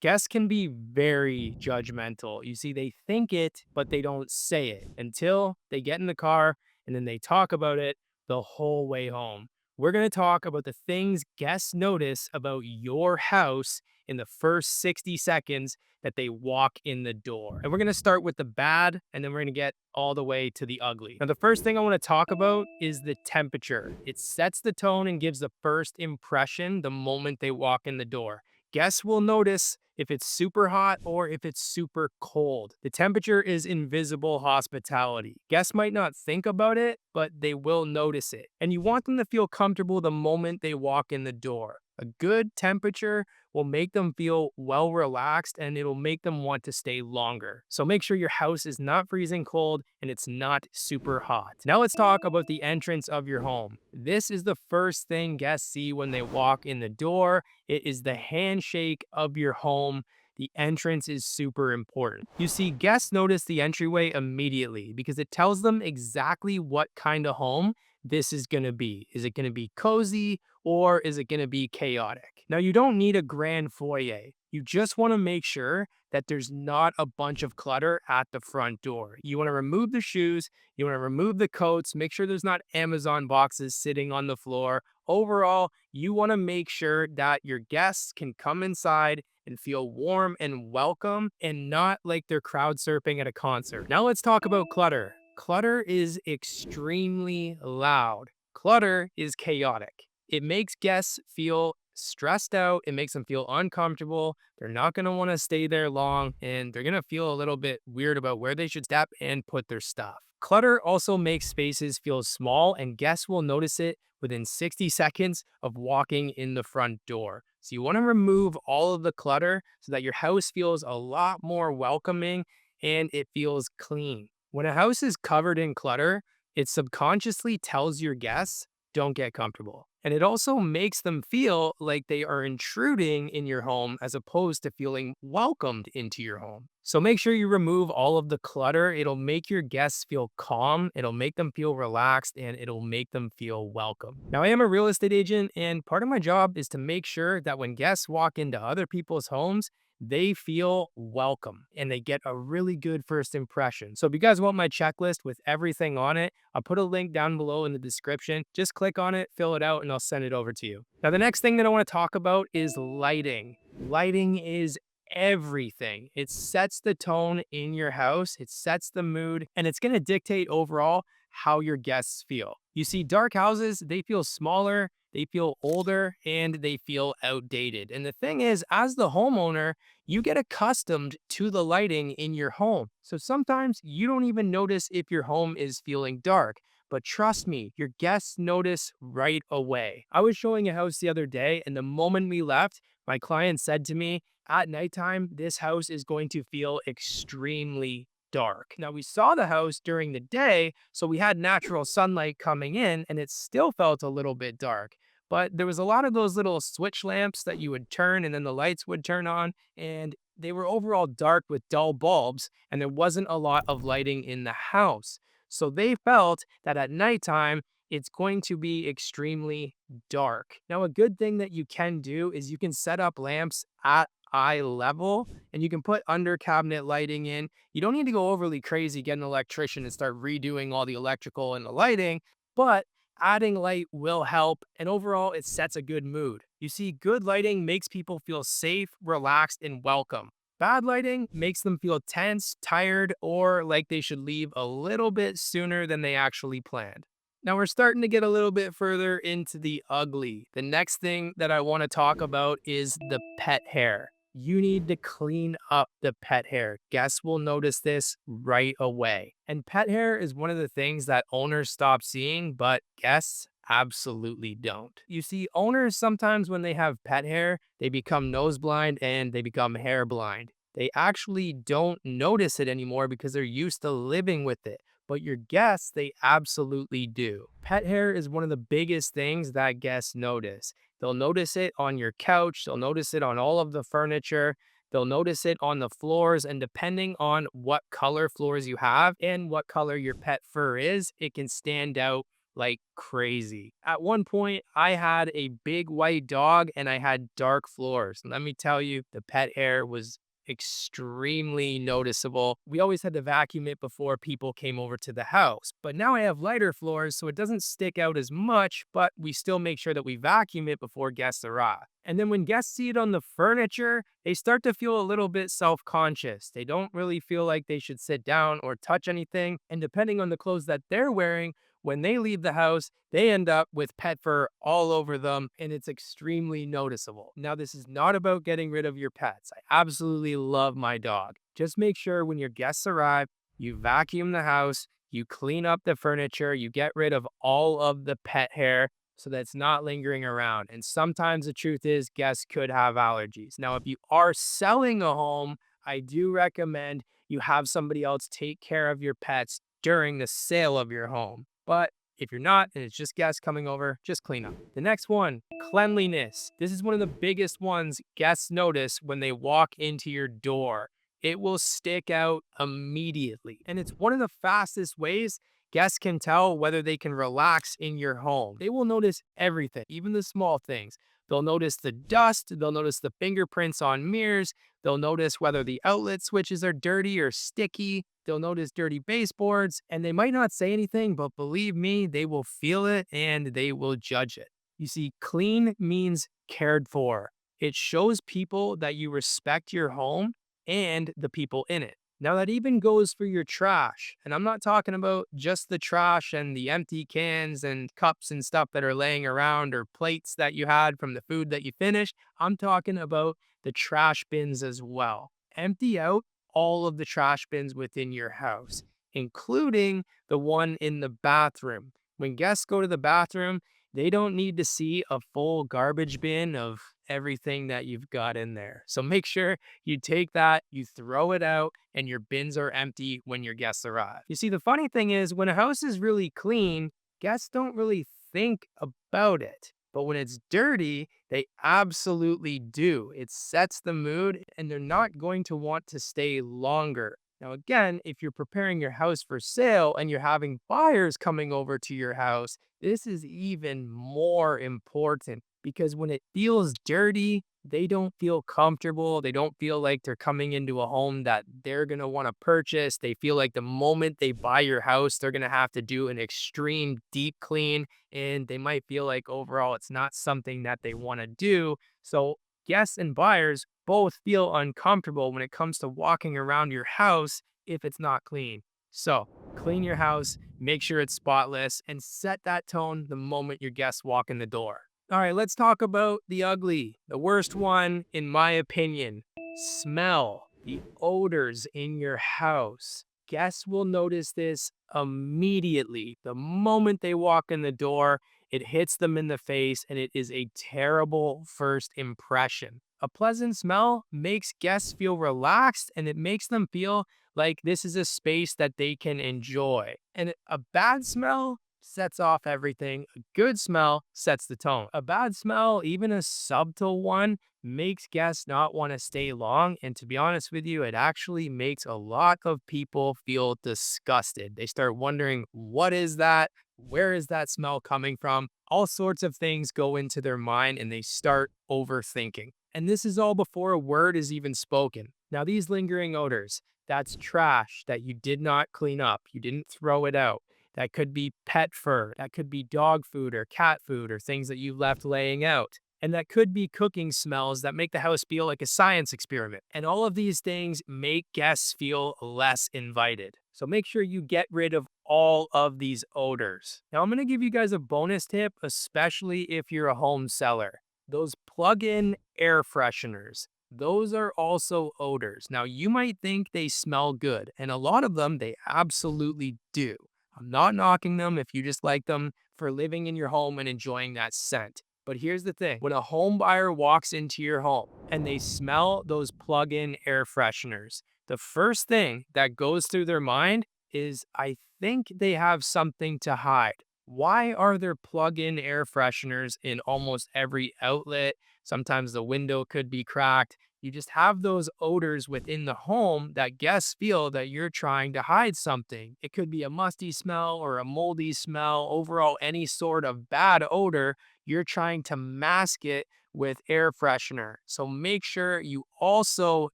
Guests can be very judgmental. You see, they think it, but they don't say it until they get in the car and then they talk about it the whole way home. We're going to talk about the things guests notice about your house in the first 60 seconds that they walk in the door. And we're going to start with the bad and then we're going to get all the way to the ugly. Now, the first thing I want to talk about is the temperature. It sets the tone and gives the first impression the moment they walk in the door. Guests will notice if it's super hot or if it's super cold. The temperature is invisible hospitality. Guests might not think about it, but they will notice it. And you want them to feel comfortable the moment they walk in the door. A good temperature will make them feel well relaxed and it'll make them want to stay longer. So make sure your house is not freezing cold and it's not super hot. Now let's talk about the entrance of your home. This is the first thing guests see when they walk in the door. It is the handshake of your home. The entrance is super important. You see, guests notice the entryway immediately because it tells them exactly what kind of home this is going to be. Is it going to be cozy or is it going to be chaotic? Now, you don't need a grand foyer. You just want to make sure that there's not a bunch of clutter at the front door. You want to remove the shoes, you want to remove the coats, make sure there's not Amazon boxes sitting on the floor. Overall, you want to make sure that your guests can come inside and feel warm and welcome and not like they're crowd surfing at a concert. Now let's talk about clutter. Clutter is extremely loud. Clutter is chaotic. It makes guests feel stressed out. It makes them feel uncomfortable. They're not going to want to stay there long and they're going to feel a little bit weird about where they should step and put their stuff. Clutter also makes spaces feel small and guests will notice it within 60 seconds of walking in the front door. So you want to remove all of the clutter so that your house feels a lot more welcoming and it feels clean. When a house is covered in clutter, it subconsciously tells your guests, don't get comfortable. And it also makes them feel like they are intruding in your home as opposed to feeling welcomed into your home. So make sure you remove all of the clutter. It'll make your guests feel calm, it'll make them feel relaxed, and it'll make them feel welcome. Now, I am a real estate agent, and part of my job is to make sure that when guests walk into other people's homes, they feel welcome and they get a really good first impression. So if you guys want my checklist with everything on it, I'll put a link down below in the description. Just click on it, fill it out, and I'll send it over to you. Now, the next thing that I want to talk about is lighting. Lighting is everything. It sets the tone in your house, it sets the mood, and it's going to dictate overall how your guests feel. You see, dark houses, they feel smaller, they feel older, and they feel outdated. And the thing is, as the homeowner, you get accustomed to the lighting in your home. So sometimes you don't even notice if your home is feeling dark. But trust me, your guests notice right away. I was showing a house the other day, and the moment we left, my client said to me, at nighttime, this house is going to feel extremely dark. Now, we saw the house during the day, so we had natural sunlight coming in, and it still felt a little bit dark. But there was a lot of those little switch lamps that you would turn and then the lights would turn on, and they were overall dark with dull bulbs, and there wasn't a lot of lighting in the house. So they felt that at nighttime, it's going to be extremely dark. Now, a good thing that you can do is you can set up lamps at eye level and you can put under cabinet lighting in. You don't need to go overly crazy, get an electrician and start redoing all the electrical and the lighting, but adding light will help, and overall, it sets a good mood. You see, good lighting makes people feel safe, relaxed, and welcome. Bad lighting makes them feel tense, tired, or like they should leave a little bit sooner than they actually planned. Now we're starting to get a little bit further into the ugly. The next thing that I want to talk about is the pet hair. You need to clean up the pet hair. Guests will notice this right away. And pet hair is one of the things that owners stop seeing, but guests absolutely don't. You see, owners sometimes when they have pet hair, they become nose blind and they become hair blind. They actually don't notice it anymore because they're used to living with it. But your guests, they absolutely do. Pet hair is one of the biggest things that guests notice. They'll notice it on your couch, they'll notice it on all of the furniture, they'll notice it on the floors, and depending on what color floors you have and what color your pet fur is, it can stand out like crazy. At one point, I had a big white dog and I had dark floors. Let me tell you, the pet hair was extremely noticeable. We always had to vacuum it before people came over to the house. But now I have lighter floors, so it doesn't stick out as much, but we still make sure that we vacuum it before guests arrive. And then when guests see it on the furniture, they start to feel a little bit self-conscious. They don't really feel like they should sit down or touch anything. And depending on the clothes that they're wearing, when they leave the house, they end up with pet fur all over them, and it's extremely noticeable. Now, this is not about getting rid of your pets. I absolutely love my dog. Just make sure when your guests arrive, you vacuum the house, you clean up the furniture, you get rid of all of the pet hair so that it's not lingering around. And sometimes the truth is guests could have allergies. Now, if you are selling a home, I do recommend you have somebody else take care of your pets during the sale of your home. But if you're not, and it's just guests coming over, just clean up. The next one, cleanliness. This is one of the biggest ones guests notice when they walk into your door. It will stick out immediately. And it's one of the fastest ways guests can tell whether they can relax in your home. They will notice everything, even the small things. They'll notice the dust, they'll notice the fingerprints on mirrors, they'll notice whether the outlet switches are dirty or sticky, they'll notice dirty baseboards, and they might not say anything, but believe me, they will feel it and they will judge it. You see, clean means cared for. It shows people that you respect your home and the people in it. Now, that even goes for your trash. And I'm not talking about just the trash and the empty cans and cups and stuff that are laying around or plates that you had from the food that you finished. I'm talking about the trash bins as well. Empty out all of the trash bins within your house, including the one in the bathroom. When guests go to the bathroom, they don't need to see a full garbage bin of everything that you've got in there. So make sure you take that, you throw it out, and your bins are empty when your guests arrive. You see, the funny thing is, when a house is really clean, guests don't really think about it. But when it's dirty, they absolutely do. It sets the mood, and they're not going to want to stay longer. Now, again, if you're preparing your house for sale and you're having buyers coming over to your house, this is even more important because when it feels dirty, they don't feel comfortable. They don't feel like they're coming into a home that they're going to want to purchase. They feel like the moment they buy your house, they're going to have to do an extreme deep clean. And they might feel like overall it's not something that they want to do. So guests and buyers both feel uncomfortable when it comes to walking around your house if it's not clean. So clean your house, make sure it's spotless, and set that tone the moment your guests walk in the door. All right, let's talk about the ugly. The worst one, in my opinion, smell, the odors in your house. Guests will notice this immediately. The moment they walk in the door, it hits them in the face, and it is a terrible first impression. A pleasant smell makes guests feel relaxed, and it makes them feel like this is a space that they can enjoy. And a bad smell sets off everything. A good smell sets the tone. A bad smell, even a subtle one, makes guests not want to stay long. And to be honest with you, it actually makes a lot of people feel disgusted. They start wondering, what is that? Where is that smell coming from? All sorts of things go into their mind and they start overthinking. And this is all before a word is even spoken. Now, these lingering odors, that's trash that you did not clean up. You didn't throw it out. That could be pet fur. That could be dog food or cat food or things that you left laying out. And that could be cooking smells that make the house feel like a science experiment. And all of these things make guests feel less invited. So make sure you get rid of all of these odors. Now, I'm going to give you guys a bonus tip, especially if you're a home seller. Those plug-in air fresheners. Those are also odors. Now, you might think they smell good, and a lot of them, they absolutely do. I'm not knocking them if you just like them for living in your home and enjoying that scent. But here's the thing. When a home buyer walks into your home and they smell those plug-in air fresheners, the first thing that goes through their mind is, I think they have something to hide. Why are there plug-in air fresheners in almost every outlet? Sometimes the window could be cracked. You just have those odors within the home that guests feel that you're trying to hide something. It could be a musty smell or a moldy smell, overall, any sort of bad odor. You're trying to mask it with air freshener. So make sure you also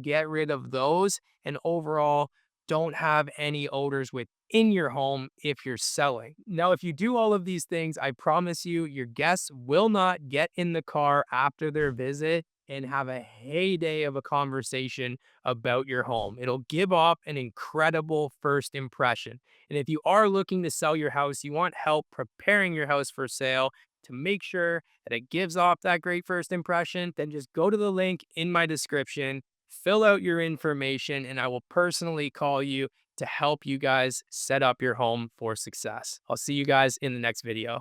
get rid of those and overall don't have any odors within your home if you're selling. Now, if you do all of these things, I promise you, your guests will not get in the car after their visit and have a heyday of a conversation about your home. It'll give off an incredible first impression. And if you are looking to sell your house, you want help preparing your house for sale to make sure that it gives off that great first impression, then just go to the link in my description, fill out your information, and I will personally call you to help you guys set up your home for success. I'll see you guys in the next video.